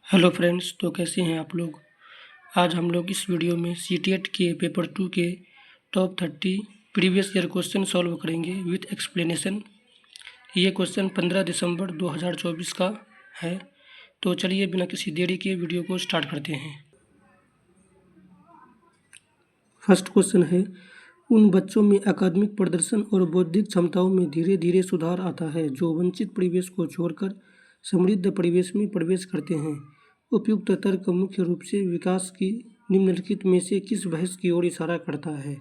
Hello friends, तो कैसे हैं आप लोग। आज हम लोग इस वीडियो में सीटीएट के पेपर 2 के top 30 previous year question solve करेंगे विथ एक्सप्लेनेशन। ये क्वेश्चन 15 दिसंबर 2024 का है। तो चलिए बिना किसी देरी के वीडियो को स्टार्ट करते हैं। फर्स्ट क्वेश्चन है, उन बच्चों में अकादमिक प्रदर्शन और बौद्धिक क्षमताओं में धीरे धीरे सुधार आता है जो वंचित परिवेश को छोड़कर समृद्ध परिवेश में प्रवेश करते हैं। उपयुक्त तर्क मुख्य रूप से विकास की निम्नलिखित में से किस बहस की ओर इशारा करता है।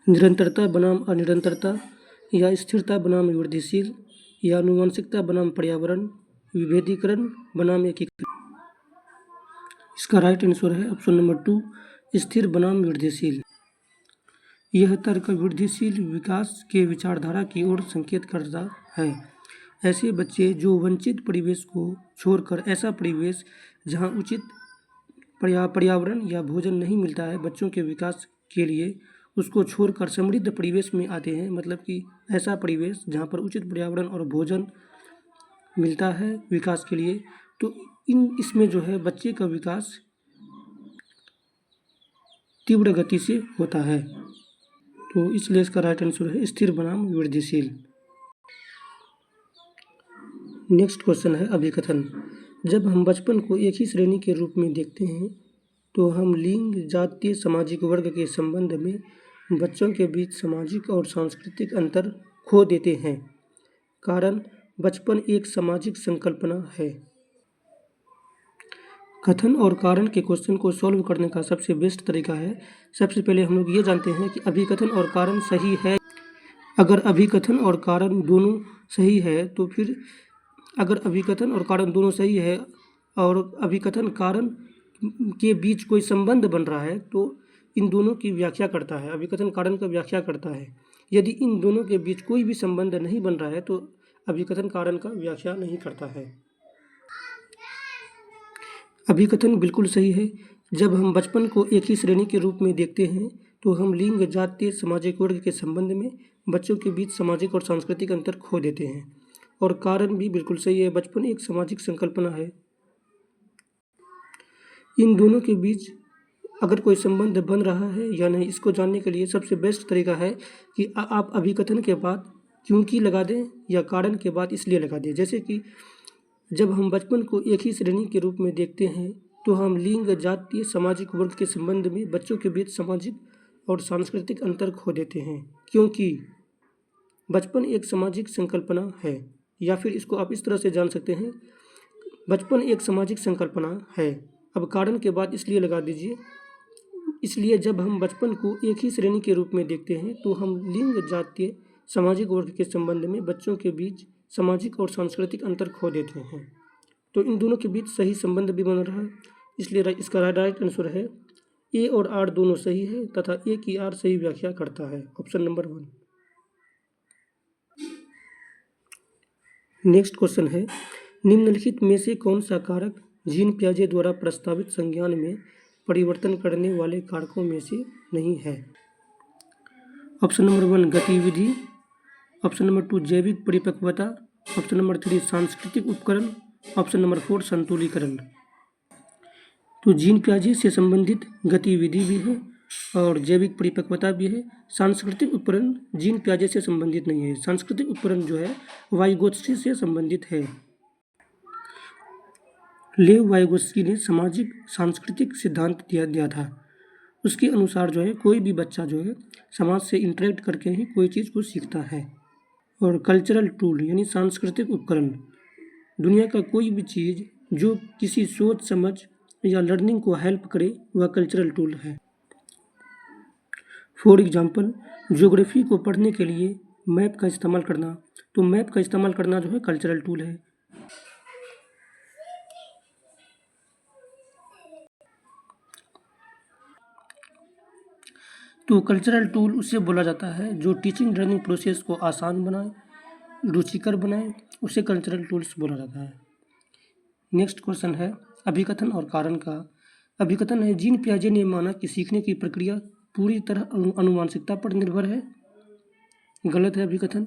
निरंतरता बनाम अनिरंतरता, या स्थिरता बनाम वृद्धिशील, या आनुवंशिकता बनाम पर्यावरण, विभेदीकरण बनाम एकीकरण। इसका राइट आंसर है ऑप्शन नंबर 2, स्थिर बनाम वृद्धिशील। यह तर्क वृद्धिशील विकास के विचारधारा की ओर संकेत करता है। ऐसे बच्चे जो वंचित परिवेश को छोड़कर ऐसा परिवेश जहां उचित पर्यावरण या भोजन नहीं मिलता है बच्चों के विकास के लिए, उसको छोड़कर समृद्ध परिवेश में आते हैं। मतलब कि ऐसा परिवेश जहां पर उचित पर्यावरण और भोजन मिलता है विकास के लिए, तो इसमें जो है बच्चे का विकास तीव्र गति से होता है। तो इसलिए इसका राइट आंसर है स्थिर बनाम वृद्धिशील। नेक्स्ट क्वेश्चन है अभिकथन। जब हम बचपन को एक ही श्रेणी के रूप में देखते हैं तो हम लिंग, जातीय, सामाजिक वर्ग के संबंध में बच्चों के बीच सामाजिक और सांस्कृतिक अंतर खो देते हैं। कारण, बचपन एक सामाजिक संकल्पना है। कथन और कारण के क्वेश्चन को सॉल्व करने का सबसे बेस्ट तरीका है, सबसे पहले हम लोग ये जानते हैं कि अभिकथन और कारण सही है। अगर अभिकथन और कारण दोनों सही है तो फिर अगर अभिकथन और कारण दोनों सही है और अभिकथन कारण के बीच कोई संबंध बन रहा है तो इन दोनों की व्याख्या करता है। अभिकथन कारण का व्याख्या करता है। यदि इन दोनों के बीच कोई भी संबंध नहीं बन रहा है तो अभिकथन कारण का व्याख्या नहीं करता है। अभिकथन बिल्कुल सही है। जब हम बचपन को एक ही श्रेणी के रूप में देखते हैं तो हम लिंग, जातीय, सामाजिक वर्ग के संबंध में बच्चों के बीच सामाजिक और सांस्कृतिक अंतर खो देते हैं। और कारण भी बिल्कुल सही है, बचपन एक सामाजिक संकल्पना है। इन दोनों के बीच अगर कोई संबंध बन रहा है या नहीं, इसको जानने के लिए सबसे बेस्ट तरीका है कि आप अभिकथन के बाद क्योंकि लगा दें या कारण के बाद इसलिए लगा दें। जैसे कि जब हम बचपन को एक ही श्रेणी के रूप में देखते हैं तो हम लिंग, जातीय, सामाजिक वर्ग के संबंध में बच्चों के बीच सामाजिक और सांस्कृतिक अंतर खो देते हैं क्योंकि बचपन एक सामाजिक संकल्पना है। या फिर इसको आप इस तरह से जान सकते हैं, बचपन एक सामाजिक संकल्पना है। अब कारण के बाद इसलिए लगा दीजिए, इसलिए जब हम बचपन को एक ही श्रेणी के रूप में देखते हैं तो हम लिंग, जातीय, सामाजिक वर्ग के संबंध में बच्चों के बीच सामाजिक और सांस्कृतिक अंतर खो देते हैं। तो इन दोनों के बीच सही संबंध भी बन रहा है, इसलिए इसका राइट आंसर है ए और आर दोनों सही है तथा ए की आर सही व्याख्या करता है, ऑप्शन नंबर 1। नेक्स्ट क्वेश्चन है, निम्नलिखित में से कौन सा कारक जीन पियाजे द्वारा प्रस्तावित संज्ञान में परिवर्तन करने वाले कारकों में से नहीं है। ऑप्शन नंबर 1 गतिविधि, ऑप्शन नंबर 2 जैविक परिपक्वता, ऑप्शन नंबर 3 सांस्कृतिक उपकरण, ऑप्शन नंबर 4 संतुलीकरण। तो जीन पियाजे से संबंधित गतिविधि भी है और जैविक परिपक्वता भी है। सांस्कृतिक उपकरण जीन पियाजे से संबंधित नहीं है। सांस्कृतिक उपकरण जो है वाइगोत्स्की से संबंधित है। लेव वाइगोत्स्की ने सामाजिक सांस्कृतिक सिद्धांत दिया था। उसके अनुसार जो है कोई भी बच्चा जो है समाज से इंटरेक्ट करके ही कोई चीज़ को सीखता है। और कल्चरल टूल यानी सांस्कृतिक उपकरण, दुनिया का कोई भी चीज़ जो किसी सोच समझ या लर्निंग को हेल्प करे वह कल्चरल टूल है। फॉर एग्जाम्पल, ज्योग्राफी को पढ़ने के लिए मैप का इस्तेमाल करना, तो मैप का इस्तेमाल करना जो है कल्चरल टूल है। तो कल्चरल टूल उसे बोला जाता है जो टीचिंग लर्निंग प्रोसेस को आसान बनाए, रुचिकर बनाए, उसे कल्चरल टूल्स बोला जाता है। नेक्स्ट क्वेश्चन है अभिकथन और कारण का। अभिकथन है, जीन पियाजे ने माना कि सीखने की प्रक्रिया पूरी तरह आनुवंशिकता पर निर्भर है। गलत है अभिकथन।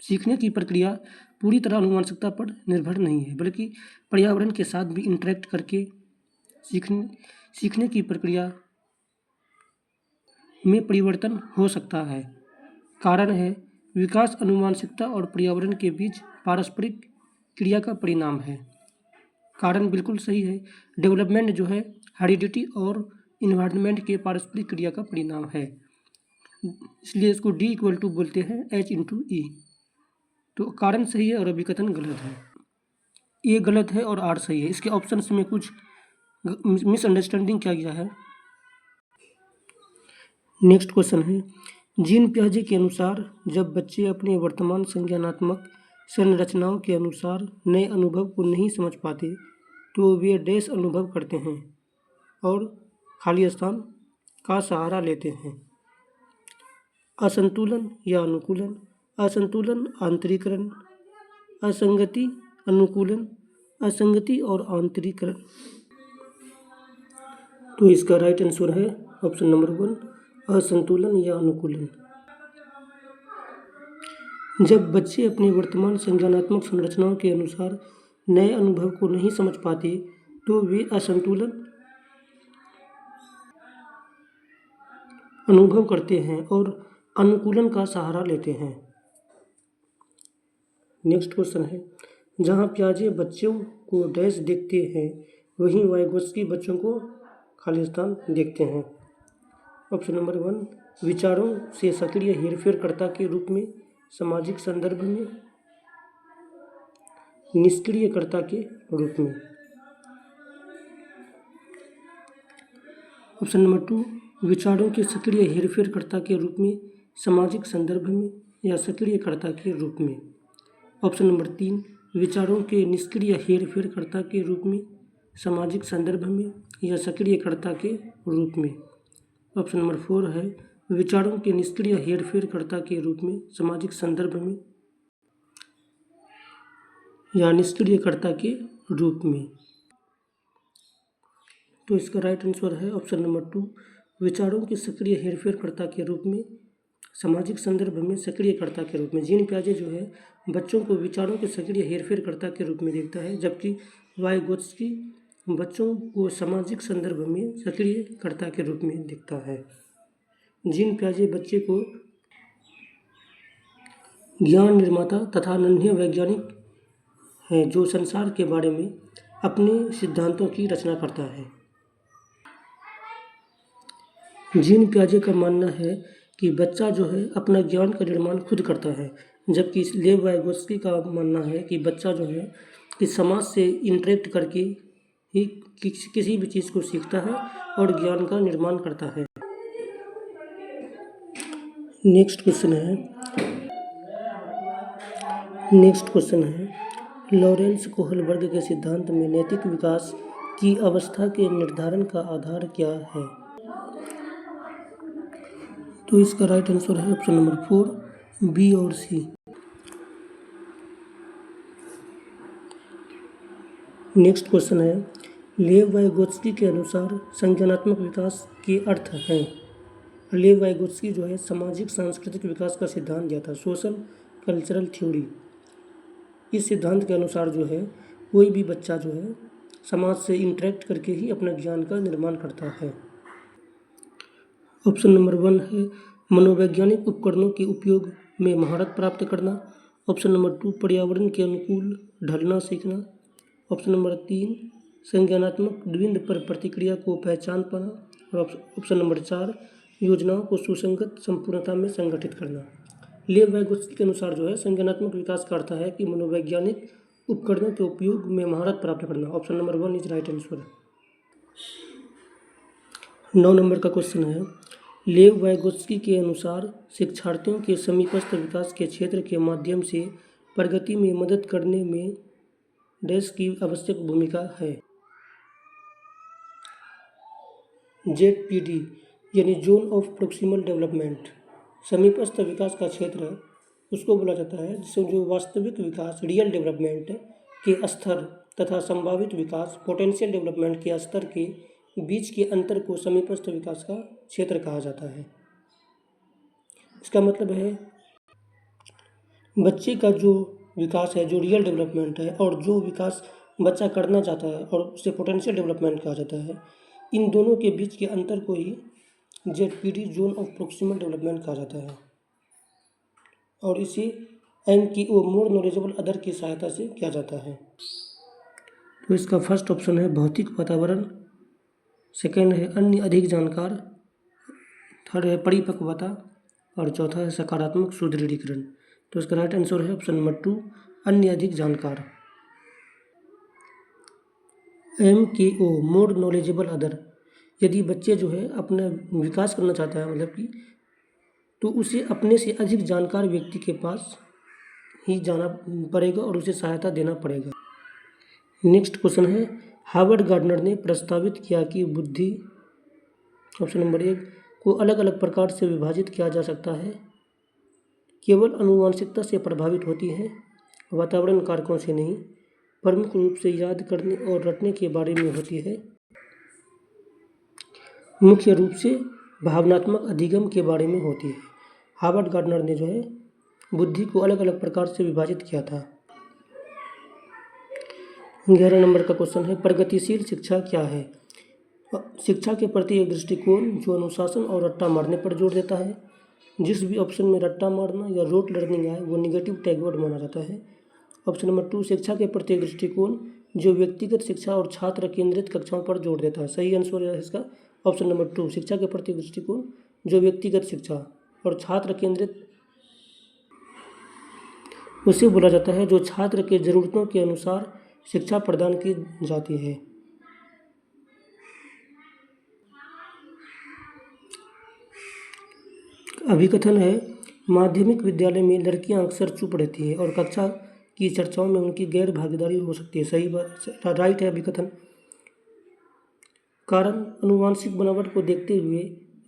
सीखने की प्रक्रिया पूरी तरह आनुवंशिकता पर निर्भर नहीं है, बल्कि पर्यावरण के साथ भी इंटरेक्ट करके सीखने की प्रक्रिया में परिवर्तन हो सकता है। कारण है विकास आनुवंशिकता और पर्यावरण के बीच पारस्परिक क्रिया का परिणाम है। कारण बिल्कुल सही है। डेवलपमेंट जो है हेरिडिटी और इन्वायरमेंट के पारस्परिक क्रिया का परिणाम है, इसलिए इसको D= बोलते हैं H/E। तो कारण सही है और अभिकथन गलत है। ए गलत है और आर सही है। इसके ऑप्शंस में कुछ मिसअंडरस्टैंडिंग किया गया है। नेक्स्ट क्वेश्चन है, जीन पियाजे के अनुसार जब बच्चे अपने वर्तमान संज्ञानात्मक संरचनाओं के अनुसार नए अनुभव को नहीं समझ पाते तो वे डैश अनुभव करते हैं और खाली स्थान का सहारा लेते हैं। असंतुलन या अनुकूलन, असंतुलन, आंतरिकरण, असंगति, अनुकूलन, असंगति और आंतरिकरण। तो इसका राइट आंसर है ऑप्शन नंबर 1, असंतुलन या अनुकूलन। जब बच्चे अपने वर्तमान संज्ञानात्मक संरचनाओं के अनुसार नए अनुभव को नहीं समझ पाते तो वे असंतुलन अनुभव करते हैं और अनुकूलन का सहारा लेते हैं। नेक्स्ट क्वेश्चन है, जहाँ पियाजे बच्चों को डैश देखते हैं वहीं वाइगोत्स्की बच्चों को खाली स्थान देखते हैं। ऑप्शन नंबर 1, विचारों से सक्रिय हेरफेरकर्ता के रूप में सामाजिक संदर्भ में, निष्क्रियकर्ता के रूप में। ऑप्शन नंबर 2, विचारों के सक्रिय हेरफेरकर्ता के रूप में सामाजिक संदर्भ में या सक्रियकर्ता के रूप में। ऑप्शन नंबर 3, विचारों के निष्क्रिय हेरफेरकर्ता के रूप में सामाजिक संदर्भ में या सक्रियकर्ता के रूप में। ऑप्शन नंबर 4 है विचारों के निष्क्रिय हेरफेरकर्ता के रूप में सामाजिक संदर्भ में या निष्क्रियकर्ता के रूप में। तो इसका राइट आंसर है ऑप्शन नंबर 2, विचारों के सक्रिय हेरफेरकर्ता के रूप में सामाजिक संदर्भ में सक्रियकर्ता के रूप में। जीन पियाजे जो है बच्चों को विचारों के सक्रिय हेरफेरकर्ता के रूप में देखता है, जबकि वाइगोत्स्की बच्चों को सामाजिक संदर्भ में सक्रियकर्ता के रूप में देखता है। जीन पियाजे बच्चे को ज्ञान निर्माता तथा नन्हे वैज्ञानिक है जो संसार के बारे में अपने सिद्धांतों की रचना करता है। जीन पियाजे का मानना है कि बच्चा जो है अपना ज्ञान का निर्माण खुद करता है, जबकि लेव वाइगोत्स्की का मानना है कि बच्चा जो है कि समाज से इंटरेक्ट करके ही किसी भी चीज़ को सीखता है और ज्ञान का निर्माण करता है। नेक्स्ट क्वेश्चन है लॉरेंस कोहलबर्ग के सिद्धांत में नैतिक विकास की अवस्था के निर्धारण का आधार क्या है। तो इसका राइट आंसर है ऑप्शन नंबर 4, बी और सी। नेक्स्ट क्वेश्चन है लेव वाइगोत्स्की के अनुसार संज्ञानात्मक विकास के अर्थ हैं। लेव वाइगोत्स्की जो है सामाजिक सांस्कृतिक विकास का सिद्धांत दिया था, सोशल कल्चरल थ्योरी। इस सिद्धांत के अनुसार जो है कोई भी बच्चा जो है समाज से इंटरेक्ट करके ही अपना ज्ञान का निर्माण करता है। ऑप्शन नंबर 1 है मनोवैज्ञानिक उपकरणों के उपयोग में महारत प्राप्त करना। ऑप्शन नंबर 2, पर्यावरण के अनुकूल ढलना सीखना। ऑप्शन नंबर 3, संज्ञानात्मक द्वंद्व पर प्रतिक्रिया को पहचान पाना। और ऑप्शन नंबर 4, योजनाओं को सुसंगत संपूर्णता में संगठित करना। लेव वाइगोत्स्की के अनुसार जो है संज्ञानात्मक विकास का अर्थ है कि मनोवैज्ञानिक उपकरणों के उपयोग में महारत प्राप्त करना। Option number 1 is right answer. 9 number का क्वेश्चन है लेव वाइगोत्स्की के अनुसार शिक्षार्थियों के समीपस्थ विकास के क्षेत्र के माध्यम से प्रगति में मदद करने में डैश की आवश्यक भूमिका है। ZPD यानी जोन ऑफ प्रोक्सिमल डेवलपमेंट, समीपस्थ विकास का क्षेत्र उसको बोला जाता है जिससे जो वास्तविक विकास रियल डेवलपमेंट के स्तर तथा संभावित विकास पोटेंशियल डेवलपमेंट के स्तर के बीच के अंतर को समीपस्थ विकास का क्षेत्र कहा जाता है। इसका मतलब है बच्चे का जो विकास है, जो रियल डेवलपमेंट है और जो विकास बच्चा करना चाहता है और उसे पोटेंशियल डेवलपमेंट कहा जाता है, इन दोनों के बीच के अंतर को ही ZPD zone of proximal development कहा जाता है और इसे MKO मोर नॉलेजेबल अदर की सहायता से किया जाता है। तो इसका फर्स्ट ऑप्शन है भौतिक वातावरण, सेकंड है अन्य अधिक जानकार, थर्ड है परिपक्वता और चौथा है सकारात्मक सुदृढ़ीकरण। तो इसका राइट आंसर है ऑप्शन नंबर 2 अन्य अधिक जानकार। MKO मोर नॉलेजेबल अदर, यदि बच्चे जो है अपना विकास करना चाहता है मतलब कि, तो उसे अपने से अधिक जानकार व्यक्ति के पास ही जाना पड़ेगा और उसे सहायता देना पड़ेगा। नेक्स्ट क्वेश्चन है हार्वर्ड गार्डनर ने प्रस्तावित किया कि बुद्धि, ऑप्शन नंबर 1, को अलग अलग प्रकार से विभाजित किया जा सकता है, केवल आनुवंशिकता से प्रभावित होती है, वातावरण कारकों से नहीं, प्रमुख रूप से याद करने और रटने के बारे में होती है, मुख्य रूप से भावनात्मक अधिगम के बारे में होती है। हार्वर्ड गार्डनर ने जो है बुद्धि को अलग अलग प्रकार से विभाजित किया था। 11 नंबर का क्वेश्चन है प्रगतिशील शिक्षा क्या है? शिक्षा के प्रति एक दृष्टिकोण जो अनुशासन और रट्टा मारने पर जोर देता है। जिस भी ऑप्शन में रट्टा मारना या रोट लर्निंग आए वो निगेटिव टैगवर्ड माना जाता है। ऑप्शन नंबर 2 शिक्षा के प्रति एक दृष्टिकोण जो व्यक्तिगत शिक्षा और छात्र केंद्रित कक्षाओं पर जोर देता है। सही आंसर है इसका ऑप्शन नंबर 2 शिक्षा के प्रति दृष्टिकोण जो व्यक्तिगत शिक्षा और छात्र केंद्रित उसे बोला जाता है जो छात्र के ज़रूरतों के अनुसार शिक्षा प्रदान की जाती है। अभिकथन है माध्यमिक विद्यालय में लड़कियां अक्सर चुप रहती हैं और कक्षा की चर्चाओं में उनकी गैर भागीदारी हो सकती है। सही बात, राइट है अभिकथन। कारण अनुवांशिक बनावट को देखते हुए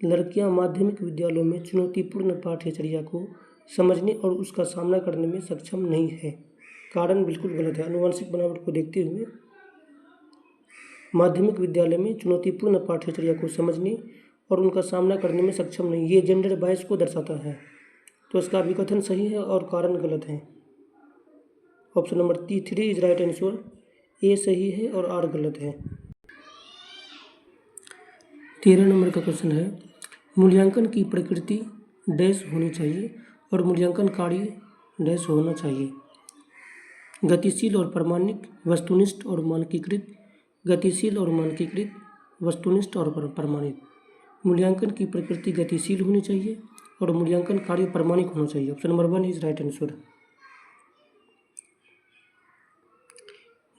लड़कियां माध्यमिक विद्यालयों में चुनौतीपूर्ण पाठ्यचर्या को समझने और उसका सामना करने में सक्षम नहीं है। कारण बिल्कुल गलत है। अनुवांशिक बनावट को देखते हुए माध्यमिक विद्यालय में चुनौतीपूर्ण पाठ्यचर्या को समझने और उनका सामना करने में सक्षम नहीं, ये जेंडर बायस को दर्शाता है। तो इसका अभिकथन सही है और कारण गलत है। Option number 3 is right answer. A सही है और आर गलत है। 13 नंबर का क्वेश्चन है मूल्यांकन की प्रकृति डैश होनी चाहिए और मूल्यांकन कार्य डैश होना चाहिए। गतिशील और प्रामाणिक, वस्तुनिष्ठ और मानकीकृत, गतिशील और मानकीकृत, वस्तुनिष्ठ और प्रामाणिक। मूल्यांकन की प्रकृति गतिशील होनी चाहिए और मूल्यांकन कार्य प्रामाणिक होना चाहिए। Option number 1 is right answer.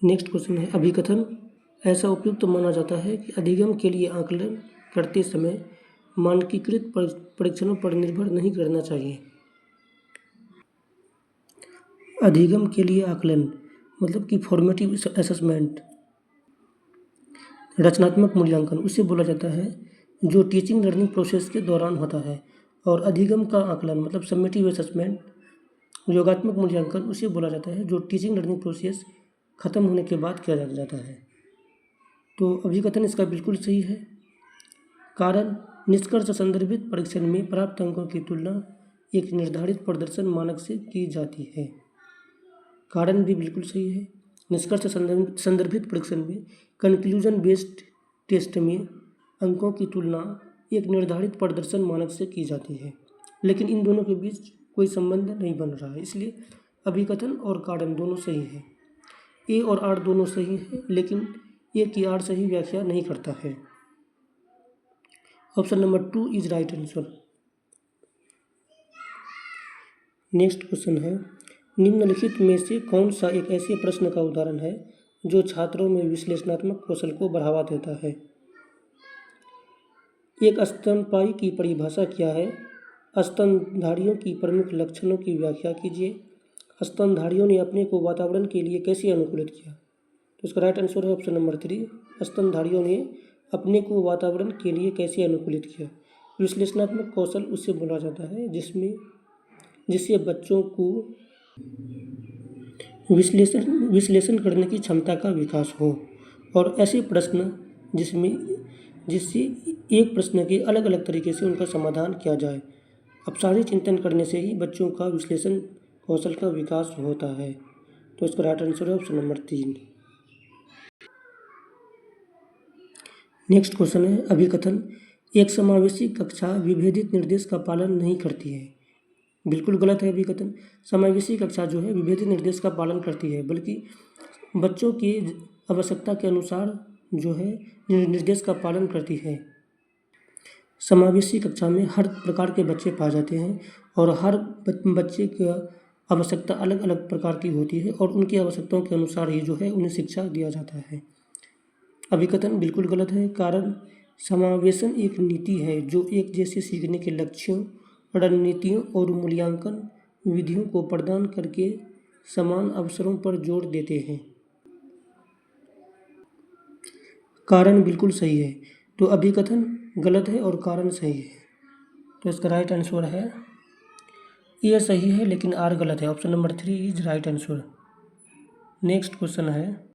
Next question है अभिकथन ऐसा उपयुक्त माना जाता है कि अधिगम के लिए आकलन करते समय मानकीकृत परीक्षणों पर निर्भर नहीं करना चाहिए। अधिगम के लिए आकलन मतलब कि फॉर्मेटिव असेसमेंट, रचनात्मक मूल्यांकन उसे बोला जाता है जो टीचिंग लर्निंग प्रोसेस के दौरान होता है। और अधिगम का आकलन मतलब समेटिव असेसमेंट, योगात्मक मूल्यांकन उसे बोला जाता है जो टीचिंग लर्निंग प्रोसेस खत्म होने के बाद किया जाता है। तो अभिकथन इसका बिल्कुल सही है। कारण निष्कर्ष संदर्भित परीक्षण में प्राप्त अंकों की तुलना एक निर्धारित प्रदर्शन मानक से की जाती है। कारण भी बिल्कुल सही है। निष्कर्ष संदर्भित परीक्षण में कंक्लूजन बेस्ड टेस्ट में अंकों की तुलना एक निर्धारित प्रदर्शन मानक से की जाती है, लेकिन इन दोनों के बीच कोई संबंध नहीं बन रहा है, इसलिए अभिकथन और कारण दोनों सही है। ए और आर दोनों सही है, लेकिन ए की आर सही व्याख्या नहीं करता है। Option number 2 is right answer. Next question है निम्नलिखित में से कौन सा एक ऐसे प्रश्न का उदाहरण है जो छात्रों में विश्लेषणात्मक कौशल को बढ़ावा देता है। एक स्तनपायी की परिभाषा क्या है? स्तनधारियों की प्रमुख लक्षणों की व्याख्या कीजिए। स्तनधारियों ने अपने को वातावरण के लिए कैसे अनुकूलित किया? तो इसका राइट आंसर है ऑप्शन नंबर 3 स्तनधारियों ने अपने को वातावरण के लिए कैसे अनुकूलित किया। विश्लेषणात्मक कौशल उसे बोला जाता है जिससे बच्चों को विश्लेषण करने की क्षमता का विकास हो और ऐसे प्रश्न जिससे एक प्रश्न के अलग अलग तरीके से उनका समाधान किया जाए। अपसारी चिंतन करने से ही बच्चों का विश्लेषण कौशल का विकास होता है। तो इसका राइट आंसर है ऑप्शन नंबर 3। नेक्स्ट क्वेश्चन है अभिकथन। एक समावेशी कक्षा विभेदित निर्देश का पालन नहीं करती है। बिल्कुल गलत है अभिकथन। समावेशी कक्षा जो है विभेदित निर्देश का पालन करती है, बल्कि बच्चों की आवश्यकता के अनुसार जो है निर्देश का पालन करती है। समावेशी कक्षा में हर प्रकार के बच्चे पाए जाते हैं और हर बच्चे की आवश्यकता अलग अलग प्रकार की होती है और उनकी आवश्यकताओं के अनुसार ही जो है उन्हें शिक्षा दिया जाता है। अभिकथन बिल्कुल गलत है। कारण समावेशन एक नीति है जो एक जैसे सीखने के लक्ष्यों, रणनीतियों और मूल्यांकन विधियों को प्रदान करके समान अवसरों पर जोर देते हैं। कारण बिल्कुल सही है। तो अभिकथन गलत है और कारण सही है। तो इसका राइट आंसर है ए सही है, लेकिन आर गलत है। Option number 3 is right answer. Next question है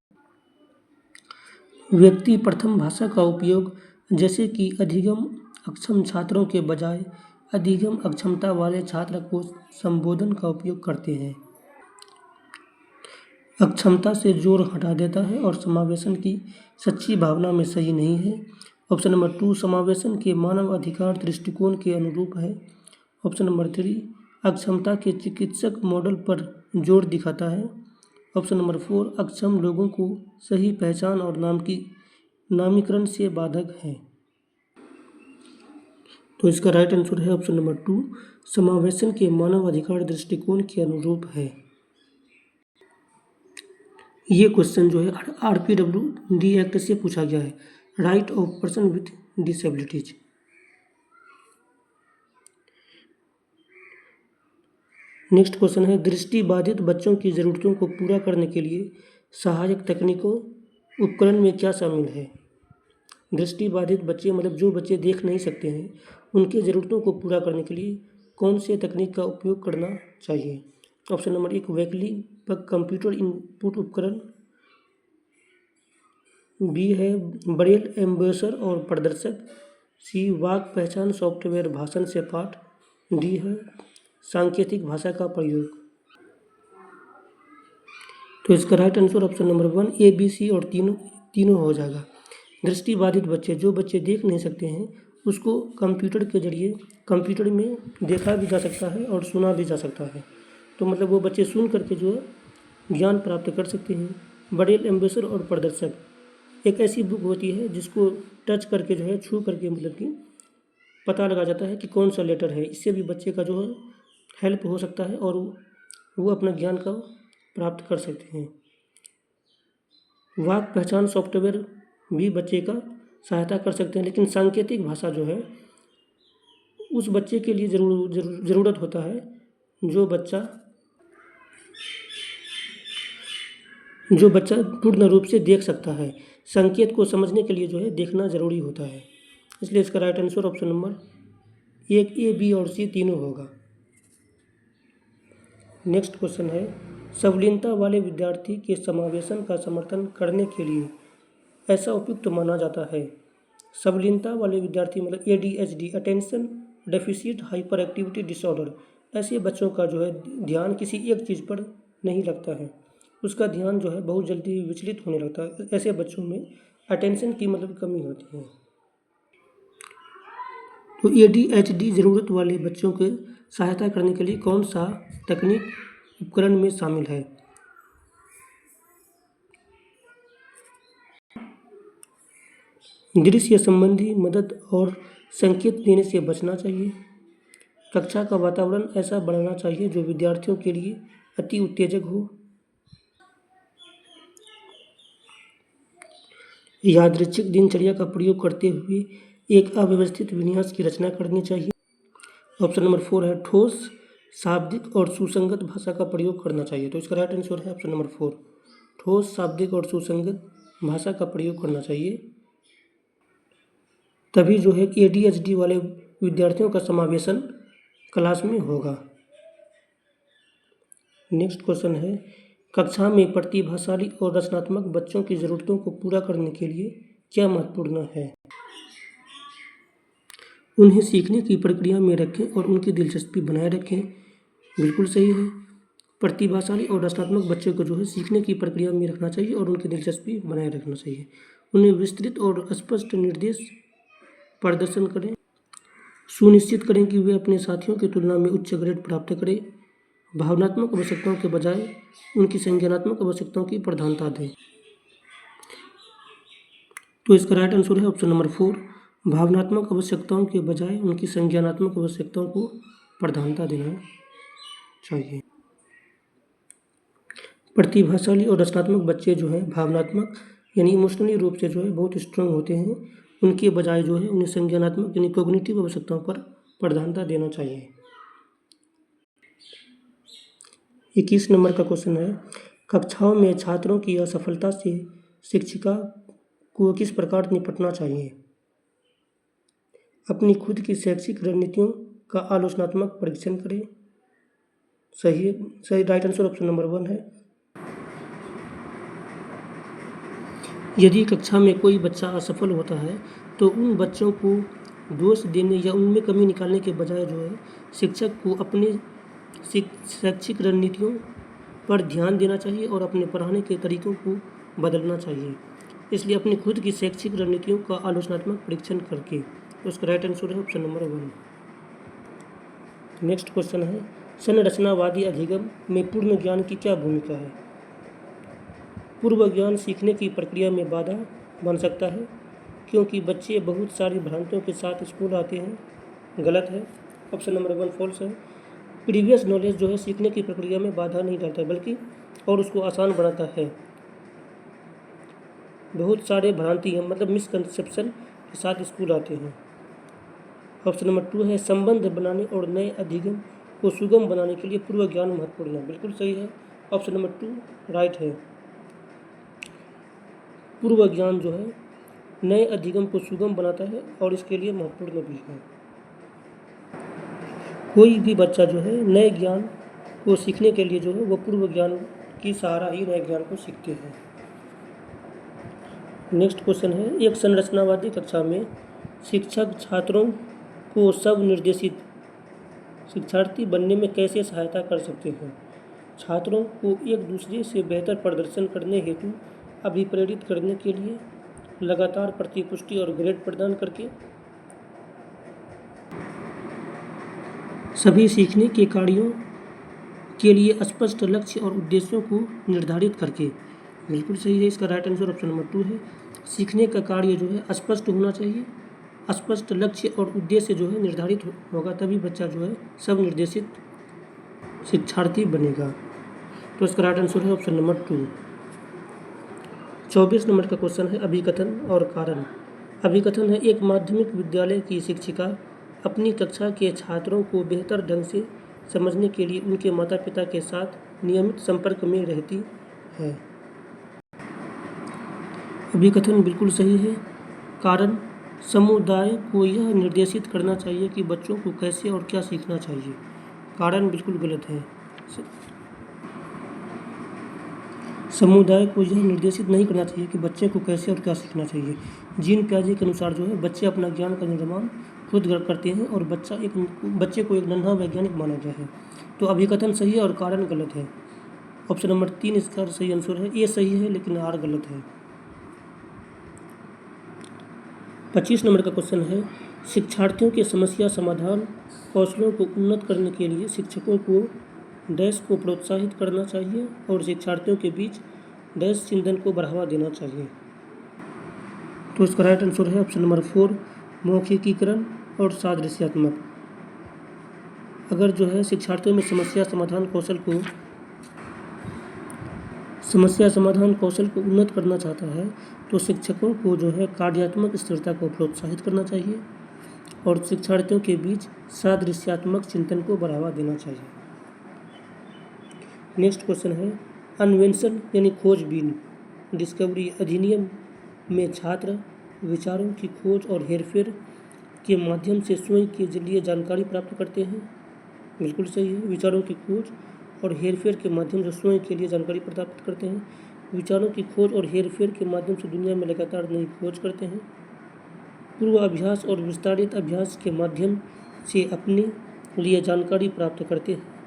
व्यक्ति प्रथम भाषा का उपयोग जैसे कि अधिगम अक्षम छात्रों के बजाय अधिगम अक्षमता वाले छात्र को संबोधन का उपयोग करते हैं। अक्षमता से जोर हटा देता है और समावेशन की सच्ची भावना में सही नहीं है। ऑप्शन नंबर 2 समावेशन के मानव अधिकार दृष्टिकोण के अनुरूप है। ऑप्शन नंबर 3 अक्षमता के चिकित्सक मॉडल पर जोर दिखाता है। ऑप्शन नंबर 4 अक्षम लोगों को सही पहचान और नामीकरण से बाधक है। तो इसका राइट आंसर है ऑप्शन नंबर 2 समावेशन के मानव अधिकार दृष्टिकोण के अनुरूप है। ये क्वेश्चन जो है RPWD एक्ट से पूछा गया है, right of person with disabilities. Next question है दृष्टि बाधित बच्चों की ज़रूरतों को पूरा करने के लिए सहायक तकनीकों उपकरण में क्या शामिल है। दृष्टि बाधित बच्चे मतलब जो बच्चे देख नहीं सकते हैं, उनकी ज़रूरतों को पूरा करने के लिए कौन से तकनीक का उपयोग करना चाहिए। ऑप्शन नंबर 1 वैकल्पिक कंप्यूटर इनपुट उपकरण, बी है ब्रेल एम्बेसर और प्रदर्शक, सी वाक पहचान सॉफ्टवेयर भाषण से पाठ, डी है सांकेतिक भाषा का प्रयोग। तो इसका right answer option number 1 a b c और तीनों हो जाएगा। दृष्टि बाधित बच्चे जो बच्चे देख नहीं सकते हैं उसको कंप्यूटर के जरिए कंप्यूटर में देखा भी जा सकता है और सुना भी जा सकता है। तो मतलब वो बच्चे सुन करके जो है ज्ञान प्राप्त कर सकते हैं। ब्रेल एम्बेसर और प्रदर्शक एक ऐसी बुक होती है जिसको टच करके जो है छू करके मतलब कि पता लगा जाता है कि कौन सा लेटर है। इससे भी बच्चे का जो है हेल्प हो सकता है और वो अपना ज्ञान का प्राप्त कर सकते हैं। वाक पहचान सॉफ्टवेयर भी बच्चे का सहायता कर सकते हैं, लेकिन सांकेतिक भाषा जो है उस बच्चे के लिए ज़रूरत होता है जो बच्चा पूर्ण रूप से देख सकता है। संकेत को समझने के लिए जो है देखना ज़रूरी होता है। इसलिए इसका right answer option number 1 a b और सी तीनों होगा। नेक्स्ट क्वेश्चन है संलग्नता वाले विद्यार्थी के समावेशन का समर्थन करने के लिए ऐसा उपयुक्त माना जाता है। संलग्नता वाले विद्यार्थी मतलब ADHD attention deficit hyper activity disorder, ऐसे बच्चों का जो है ध्यान किसी एक चीज़ पर नहीं लगता है, उसका ध्यान जो है बहुत जल्दी विचलित होने लगता है। ऐसे बच्चों में अटेंशन की मतलब कमी होती है। तो ADHD ज़रूरत वाले बच्चों के सहायता करने के लिए कौन सा तकनीक उपकरण में शामिल है। दृश्य संबंधी मदद और संकेत देने से बचना चाहिए। कक्षा का वातावरण ऐसा बनाना चाहिए जो विद्यार्थियों के लिए अति उत्तेजक हो। यादृच्छिक दिनचर्या का प्रयोग करते हुए एक अव्यवस्थित विन्यास की रचना करनी चाहिए। ऑप्शन नंबर 4 है ठोस शाब्दिक और सुसंगत भाषा का प्रयोग करना चाहिए। तो इसका राइट आंसर है ऑप्शन नंबर 4 ठोस शाब्दिक और सुसंगत भाषा का प्रयोग करना चाहिए। तभी जो है ADHD वाले विद्यार्थियों का समावेशन क्लास में होगा। नेक्स्ट क्वेश्चन है कक्षा में प्रतिभाशाली और रचनात्मक बच्चों की ज़रूरतों को पूरा करने के लिए क्या महत्वपूर्ण है। उन्हें सीखने की प्रक्रिया में रखें और उनकी दिलचस्पी बनाए रखें। बिल्कुल सही है। प्रतिभाशाली और रचनात्मक बच्चे को जो है सीखने की प्रक्रिया में रखना चाहिए और उनकी दिलचस्पी बनाए रखना चाहिए। उन्हें विस्तृत और स्पष्ट निर्देश प्रदर्शन करें। सुनिश्चित करें कि वे अपने साथियों की तुलना में उच्च ग्रेड प्राप्त करें। भावनात्मक आवश्यकताओं के बजाय उनकी संज्ञानात्मक आवश्यकताओं की प्रधानता दें। तो इसका राइट आंसर है ऑप्शन नंबर 4, भावनात्मक आवश्यकताओं के बजाय उनकी संज्ञानात्मक आवश्यकताओं को प्रधानता देना चाहिए। प्रतिभाशाली और रचनात्मक बच्चे जो हैं भावनात्मक यानी इमोशनली रूप से जो है बहुत स्ट्रांग होते हैं, उनके बजाय जो है उन्हें संज्ञानात्मक यानी कॉग्निटिव आवश्यकताओं पर प्रधानता देना चाहिए। 21 नंबर का क्वेश्चन है, कक्षाओं में छात्रों की असफलता से शिक्षिका को किस प्रकार निपटना चाहिए? अपनी खुद की शैक्षिक रणनीतियों का आलोचनात्मक परीक्षण करें। सही राइट आंसर ऑप्शन नंबर 1 है। यदि कक्षा में कोई बच्चा असफल होता है तो उन बच्चों को दोष देने या उनमें कमी निकालने के बजाय जो है शिक्षक को अपने शैक्षिक रणनीतियों पर ध्यान देना चाहिए और अपने पढ़ाने के तरीकों को बदलना चाहिए। इसलिए अपनी खुद की शैक्षिक रणनीतियों का आलोचनात्मक परीक्षण करके। तो उसका राइट आंसर है ऑप्शन नंबर 1। नेक्स्ट क्वेश्चन है, संरचनावादी अधिगम में पूर्ण ज्ञान की क्या भूमिका है? पूर्व ज्ञान सीखने की प्रक्रिया में बाधा बन सकता है क्योंकि बच्चे बहुत सारी भ्रांतियों के साथ स्कूल आते हैं। गलत है, ऑप्शन नंबर 1 फॉल्स है। प्रीवियस नॉलेज जो है सीखने की प्रक्रिया में बाधा नहीं डालता बल्कि और उसको आसान बनाता है। बहुत सारे भ्रांति मतलब मिसकंसेप्शन के साथ स्कूल आते हैं। ऑप्शन नंबर 2 है, संबंध बनाने और नए अधिगम को सुगम बनाने के लिए पूर्व ज्ञान महत्वपूर्ण है। बिल्कुल सही है, ऑप्शन नंबर 2 राइट है। पूर्व ज्ञान जो है नए अधिगम को सुगम बनाता है और इसके लिए महत्वपूर्ण भी है। कोई भी बच्चा जो है नए ज्ञान को सीखने के लिए जो है वो पूर्व ज्ञान की सहारा ही नए ज्ञान को सीखते हैं। नेक्स्ट क्वेश्चन है, एक संरचनावादी कक्षा में शिक्षक छात्रों को सब निर्देशित शिक्षार्थी बनने में कैसे सहायता कर सकते हैं? छात्रों को एक दूसरे से बेहतर प्रदर्शन करने हेतु अभिप्रेरित करने के लिए लगातार प्रतिपुष्टि और ग्रेड प्रदान करके, सभी सीखने के कार्यों के लिए स्पष्ट लक्ष्य और उद्देश्यों को निर्धारित करके। बिल्कुल सही है, इसका राइट आंसर ऑप्शन नंबर 2 है। सीखने का कार्य जो है स्पष्ट होना चाहिए, स्पष्ट लक्ष्य और उद्देश्य जो है निर्धारित होगा तभी बच्चा जो है सब निर्देशित शिक्षार्थी बनेगा। तो इसका राइट आंसर है ऑप्शन नंबर 2। 24 नंबर का क्वेश्चन है, अभिकथन और कारण। अभिकथन है, एक माध्यमिक विद्यालय की शिक्षिका अपनी कक्षा के छात्रों को बेहतर ढंग से समझने के लिए उनके माता पिता के साथ नियमित संपर्क में रहती है। अभिकथन बिल्कुल सही है। कारण, समुदाय को यह निर्देशित करना चाहिए कि बच्चों को कैसे और क्या सीखना चाहिए। कारण बिल्कुल गलत है। समुदाय को यह निर्देशित नहीं करना चाहिए कि बच्चे को कैसे और क्या सीखना चाहिए। जीन पियाजे के अनुसार जो है बच्चे अपना ज्ञान का निर्माण खुद करते हैं और बच्चे को एक नन्हा वैज्ञानिक माना गया है। तो अभिकथन सही है और कारण गलत है। ऑप्शन नंबर 3 इसका सही आंसर है। ए सही है लेकिन आर गलत है। 25 नंबर का क्वेश्चन है, शिक्षार्थियों के समस्या समाधान कौशलों को उन्नत करने के लिए शिक्षकों को डैश को प्रोत्साहित करना चाहिए और शिक्षार्थियों के बीच डैश चिंतन को बढ़ावा देना चाहिए। तो इसका राइट आंसर है ऑप्शन नंबर 4, मौखिकीकरण और सादृश्यात्मक। अगर जो है शिक्षार्थियों में समस्या समाधान कौशल को उन्नत करना चाहता है तो शिक्षकों को जो है कार्यात्मक स्थिरता को प्रोत्साहित करना चाहिए और शिक्षार्थियों के बीच सादृश्यात्मक चिंतन को बढ़ावा देना चाहिए। नेक्स्ट क्वेश्चन है, अन्वेषण यानी खोजबीन डिस्कवरी अधिनियम में छात्र विचारों की खोज और हेरफेर के माध्यम से स्वयं के लिए जानकारी प्राप्त करते हैं। बिल्कुल सही है, विचारों की खोज और हेरफेर के माध्यम से स्वयं के लिए जानकारी प्राप्त करते हैं। विचारों की खोज और हेरफेर के माध्यम से दुनिया में लगातार नई खोज करते हैं। पूर्वाभ्यास और विस्तारित अभ्यास के माध्यम से अपने लिए जानकारी प्राप्त करते हैं।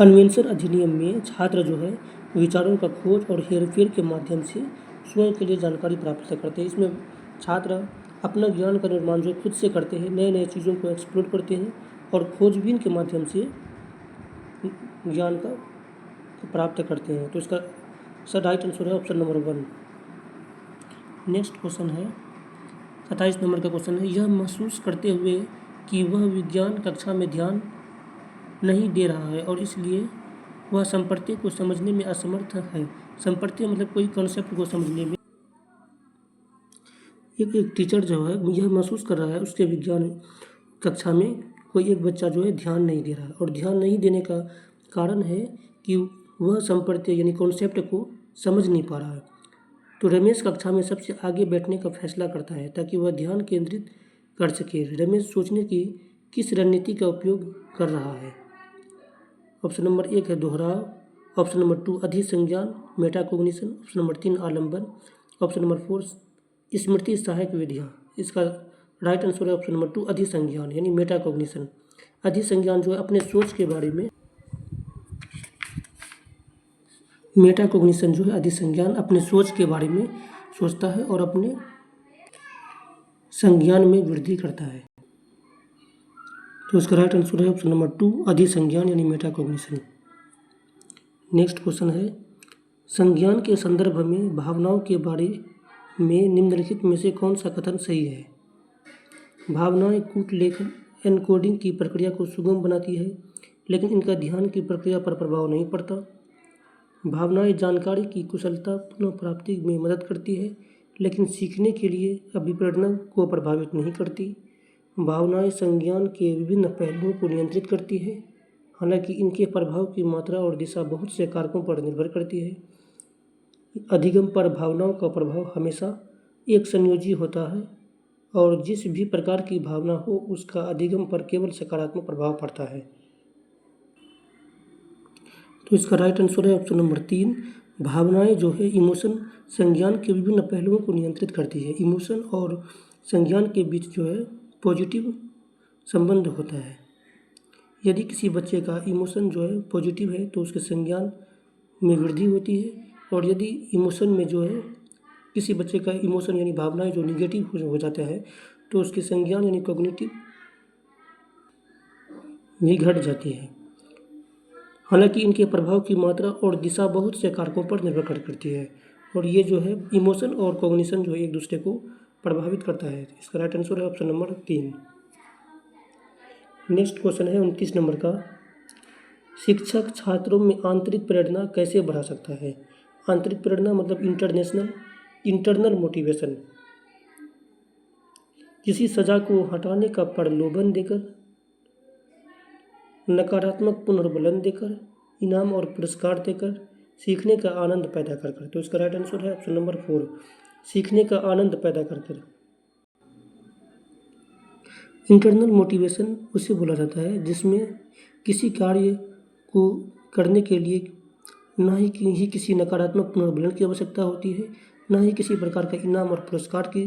कन्वेंशन अधिनियम में छात्र जो है विचारों का खोज और हेरफेर के माध्यम से स्वयं के लिए जानकारी प्राप्त करते हैं। इसमें छात्र अपना ज्ञान का निर्माण जो खुद से करते हैं, नए नए चीज़ों को एक्सप्लोर करते हैं और खोजबीन के माध्यम से ज्ञान का प्राप्त करते हैं। तो इसका राइट आंसर है ऑप्शन नंबर 1। नेक्स्ट क्वेश्चन है 27 नंबर का क्वेश्चन है, यह महसूस करते हुए कि वह विज्ञान कक्षा में ध्यान नहीं दे रहा है और इसलिए वह संप्रत्य को समझने में असमर्थ है। संप्रत्य मतलब कोई कॉन्सेप्ट को समझने में एक टीचर जो है यह महसूस कर रहा है उसके विज्ञान कक्षा में कोई एक बच्चा जो है ध्यान नहीं दे रहा है और ध्यान नहीं देने का कारण है कि वह संप्रत्य यानी कॉन्सेप्ट को समझ नहीं पा रहा है। तो रमेश कक्षा में सबसे आगे बैठने का फैसला करता है ताकि वह ध्यान केंद्रित कर सके। रमेश सोचने की किस रणनीति का उपयोग कर रहा है? ऑप्शन नंबर 1 है दोहराव, ऑप्शन नंबर 2 अधिसंज्ञान मेटाकोग्निशन, ऑप्शन नंबर 3 आलंबन, ऑप्शन नंबर 4 स्मृति सहायक विधियाँ। इसका राइट आंसर है ऑप्शन नंबर 2 अधिसंज्ञान यानी मेटाकोग्निशन। अधिसंज्ञान जो है अपने सोच के बारे में, मेटाकोग्निशन जो है अधिसंज्ञान अपने सोच के बारे में सोचता है और अपने संज्ञान में वृद्धि करता है। तो इसका राइट आंसर है ऑप्शन नंबर 2 अधिसंज्ञान यानी मेटाकोग्निशन। नेक्स्ट क्वेश्चन है, संज्ञान के संदर्भ में भावनाओं के बारे में निम्नलिखित में से कौन सा कथन सही है? भावनाएं कूट लेखन एनकोडिंग की प्रक्रिया को सुगम बनाती है, लेकिन इनका ध्यान की प्रक्रिया पर प्रभाव नहीं पड़ता। भावनाएं जानकारी की कुशलता पुनः प्राप्ति में मदद करती है, लेकिन सीखने के लिए अभिप्रेरणा को प्रभावित नहीं करती। भावनाएं संज्ञान के विभिन्न पहलुओं को नियंत्रित करती है, हालांकि इनके प्रभाव की मात्रा और दिशा बहुत से कारकों पर निर्भर करती है। अधिगम पर भावनाओं का प्रभाव हमेशा एक संयोजी होता है और जिस भी प्रकार की भावना हो उसका अधिगम पर केवल सकारात्मक प्रभाव पड़ता है। तो इसका राइट आंसर है ऑप्शन नंबर 3 भावनाएं जो है इमोशन संज्ञान के विभिन्न पहलुओं को नियंत्रित करती है। इमोशन और संज्ञान के बीच जो है पॉजिटिव संबंध होता है। यदि किसी बच्चे का इमोशन जो है पॉजिटिव है तो उसके संज्ञान में वृद्धि होती है, और यदि इमोशन में जो है किसी बच्चे का इमोशन यानी भावनाएं जो निगेटिव हो जाता है तो उसके संज्ञान यानी कॉग्निटिव भी घट जाती है। हालांकि इनके प्रभाव की मात्रा और दिशा बहुत से कारकों पर निर्भर करती है, और ये जो है इमोशन और कॉग्निशन जो है एक दूसरे को प्रभावित करता है। इसका राइट आंसर है ऑप्शन नंबर 3। नेक्स्ट क्वेश्चन है 29 नंबर का, शिक्षक छात्रों में आंतरिक प्रेरणा कैसे बढ़ा सकता है? आंतरिक प्रेरणा मतलब इंटरनल मोटिवेशन। किसी सजा को हटाने का प्रलोभन देकर, नकारात्मक पुनर्बलन देकर, इनाम और पुरस्कार देकर, सीखने का आनंद पैदा कर कर। तो इसका राइट आंसर है ऑप्शन नंबर 4 सीखने का आनंद पैदा कर कर। इंटरनल मोटिवेशन उसे बोला जाता है जिसमें किसी कार्य को करने के लिए ना ही किसी नकारात्मक पुनर्बलन की आवश्यकता होती है, ना ही किसी प्रकार का इनाम और पुरस्कार की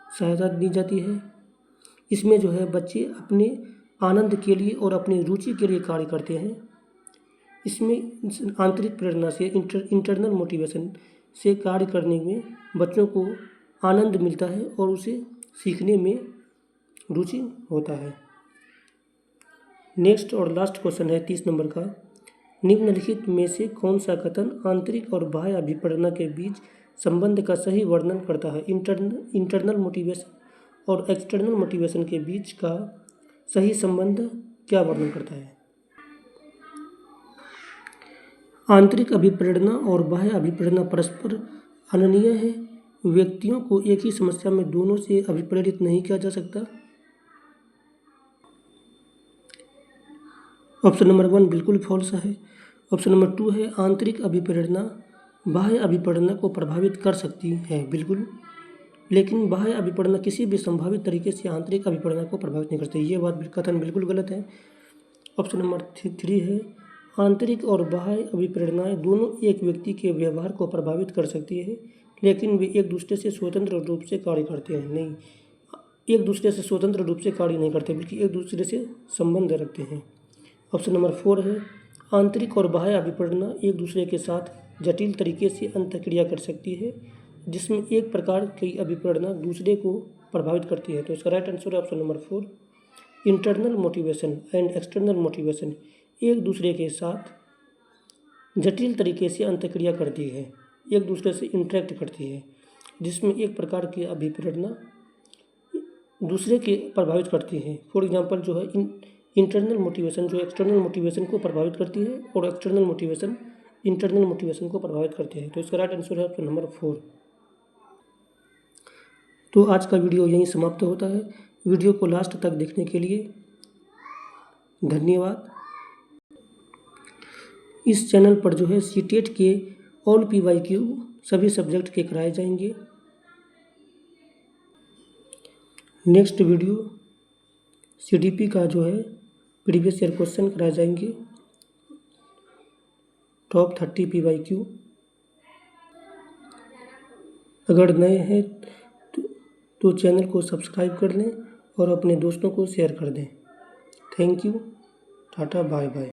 सहायता दी जाती है। इसमें जो है बच्चे अपने आनंद के लिए और अपनी रुचि के लिए कार्य करते हैं। इसमें आंतरिक प्रेरणा से इंटरनल मोटिवेशन से कार्य करने में बच्चों को आनंद मिलता है और उसे सीखने में रुचि होता है। नेक्स्ट और लास्ट क्वेश्चन है 30 नंबर का, निम्नलिखित में से कौन सा कथन आंतरिक और बाह्य अभिप्रेरणा के बीच संबंध का सही वर्णन करता है? इंटरनल मोटिवेशन और एक्सटर्नल मोटिवेशन के बीच का सही संबंध क्या वर्णन करता है? आंतरिक अभिप्रेरणा और बाह्य अभिप्रेरणा परस्पर अनन्य है। व्यक्तियों को एक ही समस्या में दोनों से अभिप्रेरित नहीं किया जा सकता। ऑप्शन नंबर 1 बिल्कुल फॉल्स है। ऑप्शन नंबर 2 है आंतरिक अभिप्रेरणा बाह्य अभिप्रेरणा को प्रभावित कर सकती है, बिल्कुल, लेकिन बाह्य अभिप्रेरणा किसी भी संभावित तरीके से आंतरिक अभिप्रेरणा को प्रभावित नहीं करती। ये बात कथन बिल्कुल गलत है। ऑप्शन नंबर 3 है आंतरिक और बाह्य अभिप्रेरणाएं दोनों एक व्यक्ति के व्यवहार को प्रभावित कर सकती है, लेकिन वे एक दूसरे से स्वतंत्र रूप से कार्य करते हैं। नहीं, एक दूसरे से स्वतंत्र रूप से कार्य नहीं करते, बल्कि एक दूसरे से संबंध रखते हैं। ऑप्शन नंबर 4 है आंतरिक और बाह्य अभिप्रेरणा एक दूसरे के साथ जटिल तरीके से अंतःक्रिया कर सकती है, जिसमें एक प्रकार की अभिप्रेरणा दूसरे को प्रभावित करती है। तो इसका राइट आंसर है option number 4। Internal motivation and external motivation एक दूसरे के साथ जटिल तरीके से अंतःक्रिया करती है, एक दूसरे से इंटरेक्ट करती है, जिसमें एक प्रकार की अभिप्रेरणा दूसरे के प्रभावित करती है। फॉर एग्जांपल जो है इंटरनल मोटिवेशन जो एक्सटर्नल मोटिवेशन को प्रभावित करती है और एक्सटर्नल मोटिवेशन इंटरनल मोटिवेशन को प्रभावित करती है। तो इसका राइट आंसर है ऑप्शन नंबर 4। तो आज का वीडियो यहीं समाप्त होता है। वीडियो को लास्ट तक देखने के लिए धन्यवाद। इस चैनल पर जो है सीटेट के ऑल PYQ सभी सब्जेक्ट के कराए जाएंगे। नेक्स्ट वीडियो CDP का जो है प्रीवियस ईयर क्वेश्चन कराए जाएंगे, टॉप 30 PYQ। अगर नए हैं तो चैनल को सब्सक्राइब कर लें और अपने दोस्तों को शेयर कर दें। Thank you, tata, bye bye.